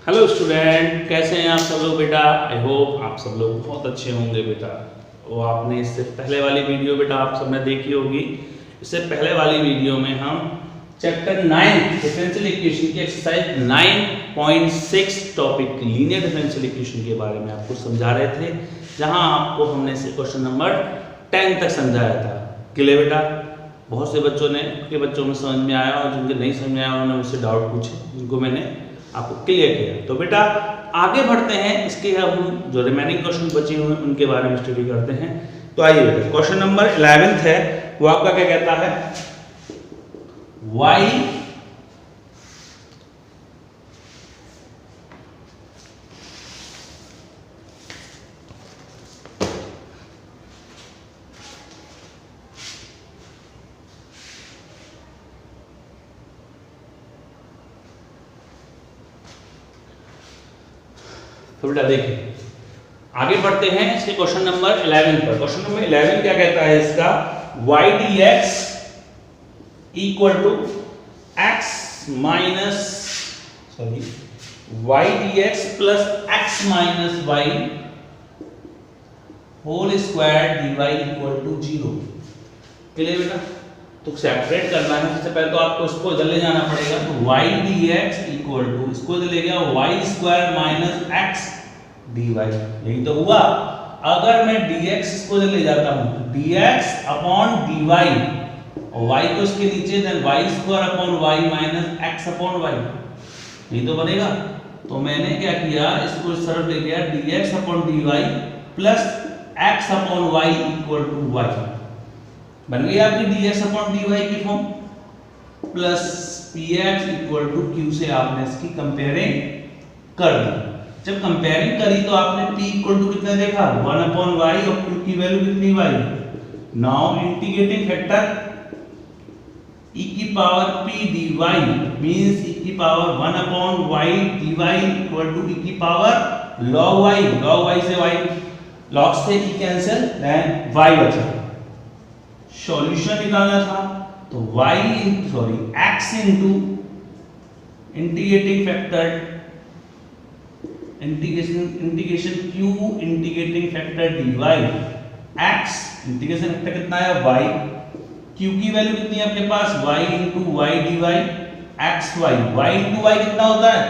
Hello student, कैसे हैं आप सब लोग बेटा। आई होप आप सब लोग बहुत अच्छे होंगे बेटा। वो आपने इससे पहले वाली वीडियो बेटा आप सबने देखी होगी। इससे पहले वाली वीडियो में हम चैप्टर 9 डिफरेंशियल इक्वेशन की exercise 9.6 topic linear differential equation के बारे में आपको समझा रहे थे, जहां आपको हमने से क्वेश्चन नंबर 10 तक समझाया था। क्लियर बेटा। बहुत से बच्चों ने के बच्चों में समझ में आया और जिनके नहीं समझ में आया उन्होंने मुझसे डाउट पूछे, जिनको मैंने आपको क्लियर किया। तो बेटा आगे बढ़ते हैं, इसके हम जो रिमेनिंग क्वेश्चन बचे हुए हैं उनके बारे में स्टडी करते हैं। तो आइए बेटा, क्वेश्चन नंबर 11 है, वो आपका क्या कहता है, y तो बेटा देखिए आगे बढ़ते हैं इसके क्वेश्चन नंबर 11 पर। क्वेश्चन नंबर 11 क्या कहता है इसका, y dx equal to x minus y dx प्लस x minus y whole square dy equal to 0। Clear बेटा। तो सेपरेट करना है, सबसे पहले तो आपको इसको इधर ले जाना पड़ेगा। तो y dx इक्वल टू इसको इधर ले गया y square minus x dy, यही तो हुआ। अगर मैं dx इसको इधर ले जाता हूं तो dx अपॉन dy और y को इसके नीचे, then y square upon y minus x upon y, यही तो बनेगा। तो मैंने क्या किया, इसको इस तरफ ले गया, dx upon dy plus x upon y equal to y, बन गई आपकी dx अपॉन dy की form, plus px equal to q से आपने इसकी कंपेयरिंग कर दी। जब कंपेयरिंग करी तो आपने p इक्वल टू कितना देखा, 1 अपॉन y और q की वैल्यू कितनी y। Now integrating factor e की power p dy means e की power 1 upon y dy equal to e की पावर log y से y, log से e कैंसिल, देन y बचा। सॉल्यूशन निकालना था तो x into integrating factor integration q integrating factor dy, x integration factor कितना है y, q की वैल्यू कितनी है आपके पास, y into y dy xy, y into y कितना होता है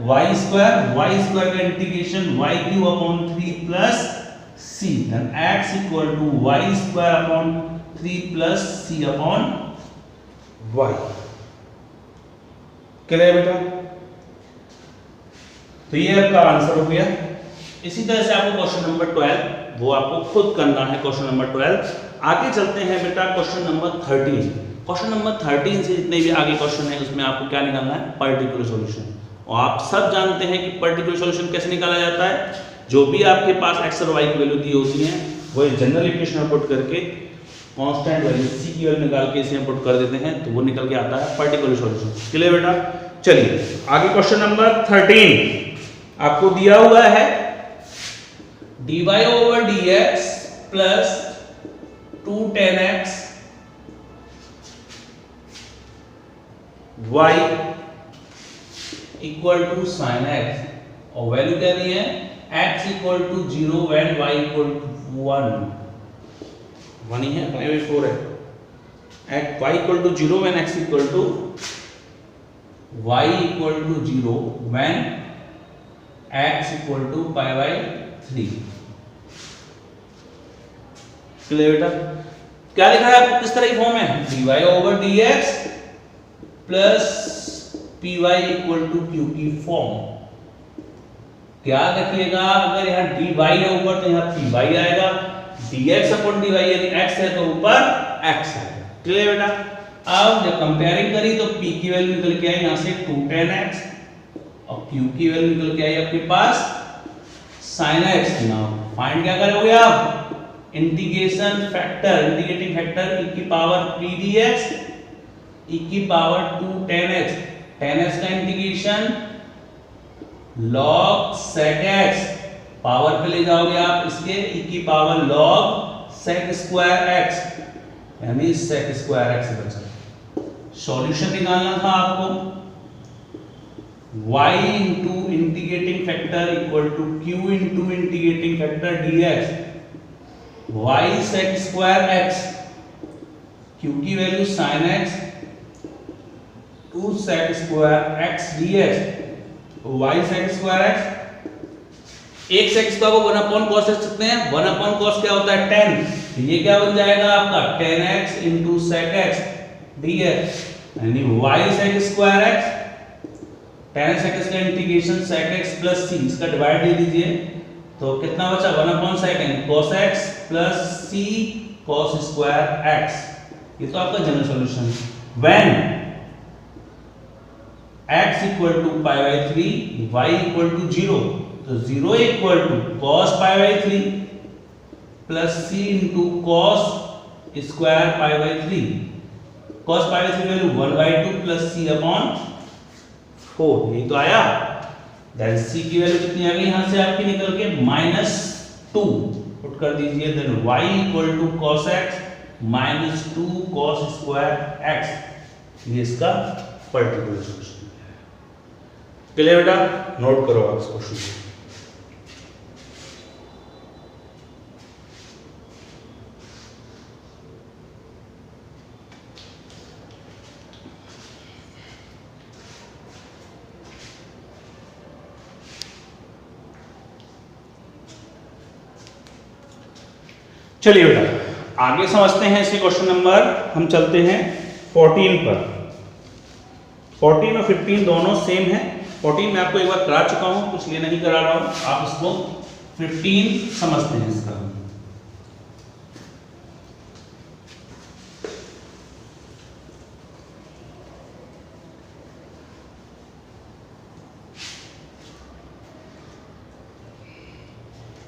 y स्क्वायर का integration y cube upon 3 plus c, then x equal to y square upon 3 plus c upon y। Clear बेटा। तो ये आपका आंसर हो गया। इसी तरह से आपको क्वेश्चन नंबर 12 वो आपको खुद करना है। क्वेश्चन नंबर 12 आगे चलते हैं बेटा, क्वेश्चन नंबर 13। क्वेश्चन नंबर 13 से जितने भी आगे क्वेश्चन है उसमें आपको क्या निकालना है, पर्टिकुलर सॉल्यूशन। और आप सब जानते हैं कि पर्टिकुलर सॉल्यूशन कैसे निकाला जाता है, जो भी आपके पास x और y की वैल्यू दी होती है वो जनरल इक्वेशन में पुट करके कांस्टेंट वैल्यू c की वैल्यू निकाल के इसे पुट कर देते हैं तो वो निकल के आता है पर्टिकुलर सॉल्यूशन। क्लियर बेटा। चलिए आगे क्वेश्चन नंबर 13 आपको दिया हुआ है, dy over dx plus 2 tan x y equal to sin x, और वैल्यू क्या दी है, x equal to 0 when y equal to 1 ही है, 4 है। y equal to 0 when x equal to y equal to 0 when x equal to pi by 3। Clear बेटा। क्या लिखा है आपको, किस तरह की फॉर्म है, dy over dx plus py equal to q की फॉर्म। क्या रखिएगा, अगर यहाँ dy है ऊपर तो यहाँ py आएगा, dx अपॉन dy यानी x है तो ऊपर x आएगा। क्लियर बेटा। अब जब कंपेयरिंग करी तो p की वैल्यू निकल के आई यहाँ से 2 tan x और q की वैल्यू निकल के आई आपके पास sin x। नाउ फाइंड क्या करोगे आप, integration factor integrating factor e की पावर p dx e की power 2 tan x, tan x का integration log sec x, power पे ले जाओगे आप इसके e की power log sec square x, यानी sec स्क्वायर x बचा। सॉल्यूशन निकालना था आपको, y into integrating factor equal to q into integrating factor dx y sec square x, q की value sin x 2 sec square x dx y sec square x, एक sec square को 1 upon cos x सकते हैं, 1 upon cos क्या होता है 10, ये क्या बन जाएगा आपका 10x into sec x dx, यानी y sec square x, 10x sec x का integration sec x plus c, इसका डिवाइड दे दीजिए तो कितना बचा 1 upon second cos x plus c cos square x, ये तो आपका general solution. when x equal to pi by 3 y equal to 0, तो 0 equal to cos pi by 3 plus c into cos square pi by 3, cos pi by 3 value 1 by 2 plus c upon 4, यही तो आया। Then c की value कितनी आ गई यहां से आपकी निकल के -2 पुट कर दीजिए, then y equal to cos x minus 2 cos square x, ये इसका पर्टिकुलर सॉल्यूशन है। क्लियर बेटा, नोट करो आप इस क्वेश्चन को। चलिए बेटा आगे समझते हैं इसके क्वेश्चन नंबर, हम चलते हैं 14 पर। 14 और 15 दोनों सेम है। 14 मैं आपको एक बार करा चुका हूं तो इसलिए नहीं करा रहा हूं, आप इसको 15 समझते हैं इसका।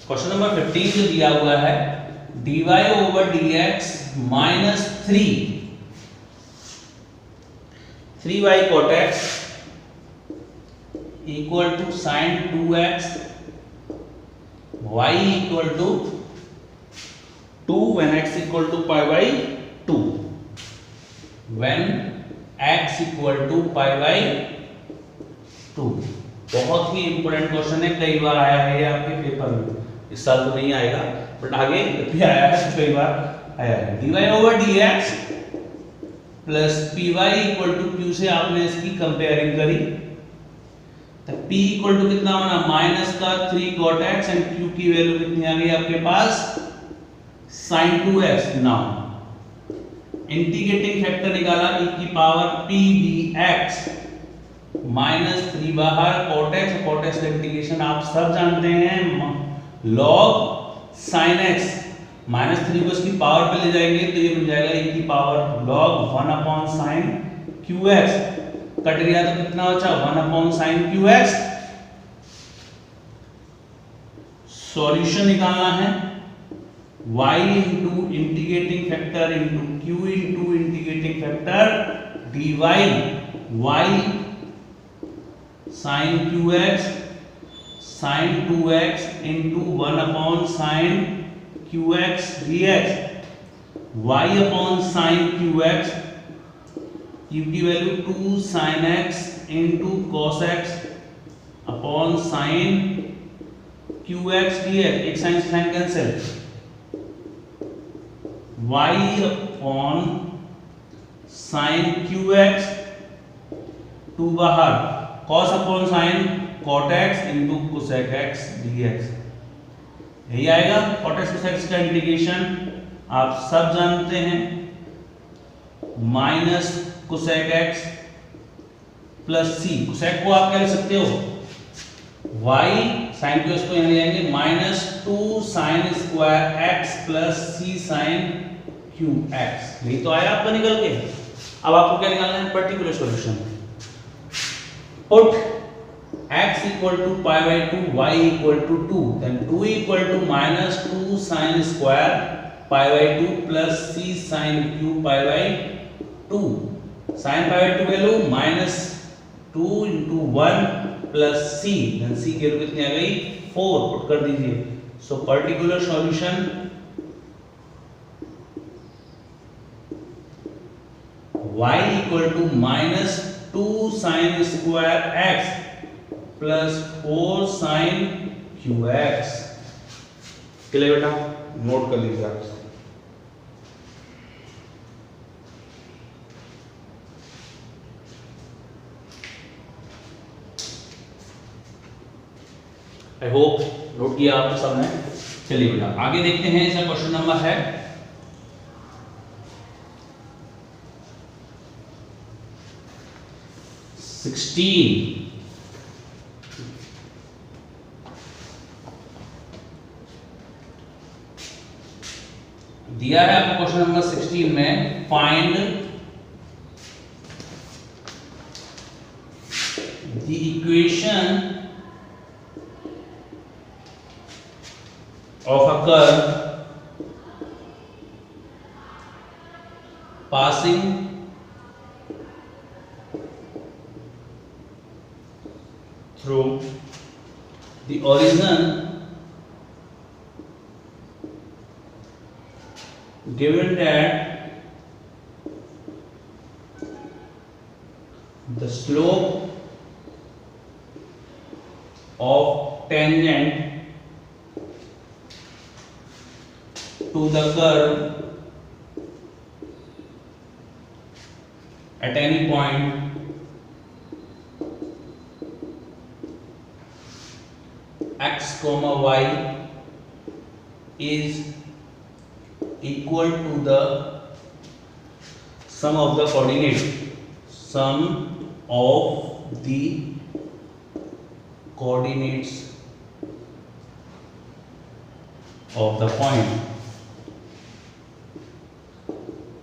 क्वेश्चन नंबर 15 जो दिया हुआ है dy over dx minus 3y cot x equal to sin 2x, y equal to 2 when x equal to pi by 2, when x equal to pi by 2। बहुत ही इंपॉर्टेंट क्वेश्चन है, कई बार आया है ये आपके पेपर में, इस साल तो नहीं आएगा बट आगे भी आया है, कई बार आया है। dy over dx plus py equal to q से आपने इसकी कंपेयरिंग करी तो p इक्वल टू कितना बना माइनस का 3 cot x एंड q की वैल्यू कितनी आ गई आपके पास sin 2x। Now integrating factor निकाला e की पावर p dx माइनस 3 बाहर cot x का इंटीग्रेशन आप सब जानते हैं log sin x, माइनस 3 को इसकी पावर पे ले जाएंगे तो ये बन जाएगा e की power log 1 upon sin qx, cut गया तो कितना बचा 1 अपॉन sin qx। सॉल्यूशन निकालना है y into integrating factor into q into integrating factor dy y sin qx sin 2x into 1 upon sin qx dx y upon sin qx, q की value 2 sin x into cos x upon sin qx dx, एक sin से sin cancel, y upon sin qx 2 बाहर cos upon sin cot x into cosec x dx, यही आएगा। cot x cosec x का integration आप सब जानते हैं minus cosec x plus c, cosec को आप क्या लिख सकते हो y, sin को इसको यहाँ ले जाएंगे minus 2 sin square x plus c sin qx, यही तो आया आपका निकल के। अब आपको क्या निकालना है particular solution. Put x equal to pi by 2 y equal to 2, then 2 equal to minus 2 sin square pi by 2 plus c sin q pi by 2, sin pi by 2 value minus 2 into 1 plus c, then c की value कितनी आ गई 4, put कर दीजिए। So particular solution y equal to minus 2 2 sin square x plus 4 sin qx। Clear बेटा, note कर लीजिए आप। आई होप नोट किया आपने सबने। चलिए बेटा आगे देखते हैं, इसका क्वेश्चन नंबर है 16। दिया है आपको क्वेश्चन नंबर 16 में, find the equation of a curve passing through the origin given that the slope of tangent to the curve at any point x comma y is equal to the sum of the coordinates of the point।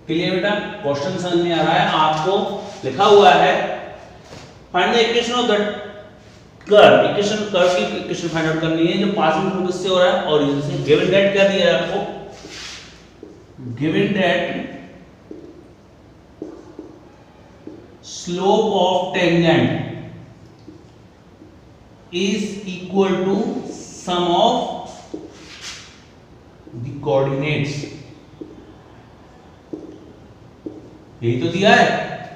Clear बेटा, question समझ में आ रहा है आपको? लिखा हुआ है find the equation of the curve, equation curve की इक्वेशन फाइंड आउट करनी है जो पासिंग थ्रू किससे हो रहा है, ओरिजिन से। गिवन दैट क्या दिया है आपको, given that slope of tangent is equal to sum of the coordinates. यही तो दिया है।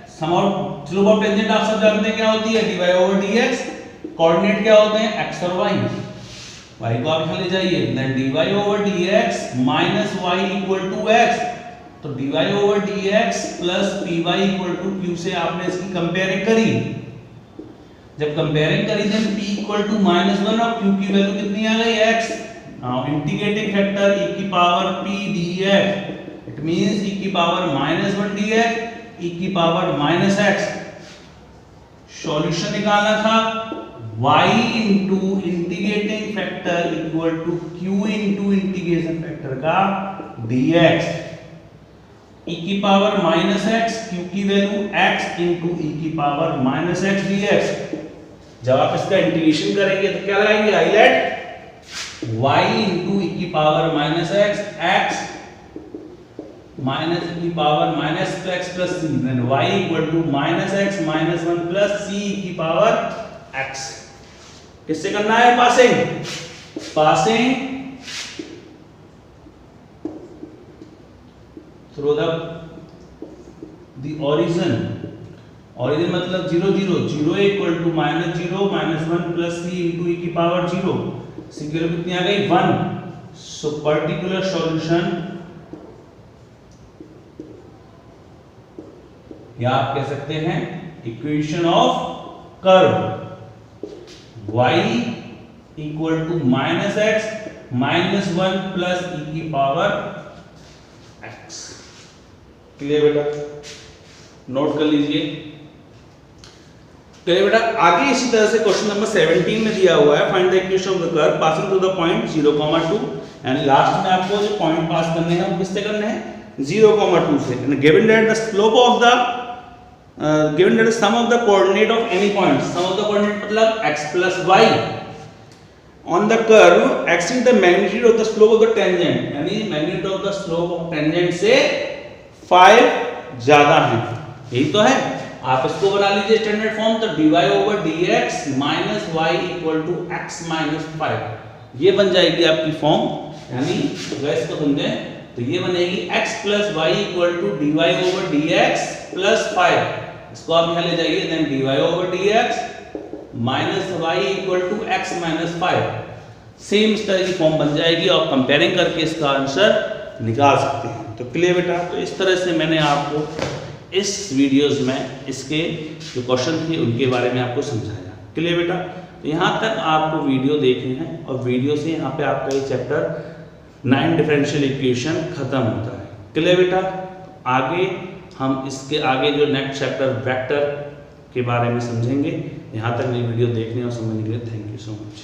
Sum of slope of tangent आप सब जानते हैं क्या होती है, dy ओवर dx। कोऑर्डिनेट क्या होते हैं, x और y। y को आप यहां ले जाइए, then dy over dx minus y equal to x। तो dy over dx plus py equal to q से आपने इसकी कंपेयरिंग करी। जब कंपेयरिंग करी देन p इक्वल टू -1 और q की वैल्यू कितनी आ गई, x। Now integrating factor e की power p dx, it means e की पावर -1 dx e की पावर -x। सॉल्यूशन निकालना था, y into integrating factor equal to q into integration factor का dx। e की पावर -x, q की value x into e की power -x dx। जब आप इसका इंटीग्रेशन करेंगे तो क्या लगाएंगे, हाईलाइट y इंटू e की power -x, x minus e की power -x plus c, then y equal to -x -1 plus c की पावर x। किससे करना है, passing through the origin. Origin मतलब 0 0 0 equal to -0 -1 plus c into e की power 0। c की value कितनी आ गई, 1। सो पर्टिकुलर सॉल्यूशन, या आप कह सकते हैं equation of curve y equal to -x -1 plus e की पावर x। क्लियर बेटा, नोट कर लीजिए। चलिए बेटा आगे इसी तरह से क्वेश्चन नंबर 17 में दिया हुआ है, find the equation of the curve passing through the point 0, 2। यानी लास्ट में आपको जो पॉइंट पास करने हैं वो किससे करने हैं, 0, 2 से। Given that the slope of the given that the sum of the coordinate of any point, sum of the coordinate मतलब x plus y on the curve x is the magnitude of the slope of the tangent, यानी magnitude of the slope of tangent से 5 ज्यादा है। यही तो है, आप इसको बना लीजिए स्टैंडर्ड फॉर्म, तो dy over dx minus y equal to x minus 5, ये बन जाएगी आपकी फॉर्म। यानी अगर इसको समझे तो ये बनेगी x plus y equal to dy over dx plus 5। इसको आप यहाँ ले जाइए, then dy/dx minus Y equal to X minus 5। Same इस तरह की फॉर्म बन जाएगी और कंपेयरिंग करके इसका आंसर निकाल सकते हैं। तो क्लियर बेटा? तो इस तरह से मैंने आपको इस वीडियोस में इसके जो क्वेश्चन थे उनके बारे में आपको समझाया। क्लियर बेटा? तो यहाँ तक आपको वीडियो देखने हैं और वीडियो से यहाँ पे आपका ये चैप्टर 9 डिफरेंशियल इक्वेशन खत्म होता है। क्लियर बेटा? आगे हम इसके आगे जो नेक्स्ट चैप्टर वेक्टर के बारे में समझेंगे। यहाँ तक मेरी वीडियो देखने और समझने के लिए थैंक यू सो मच।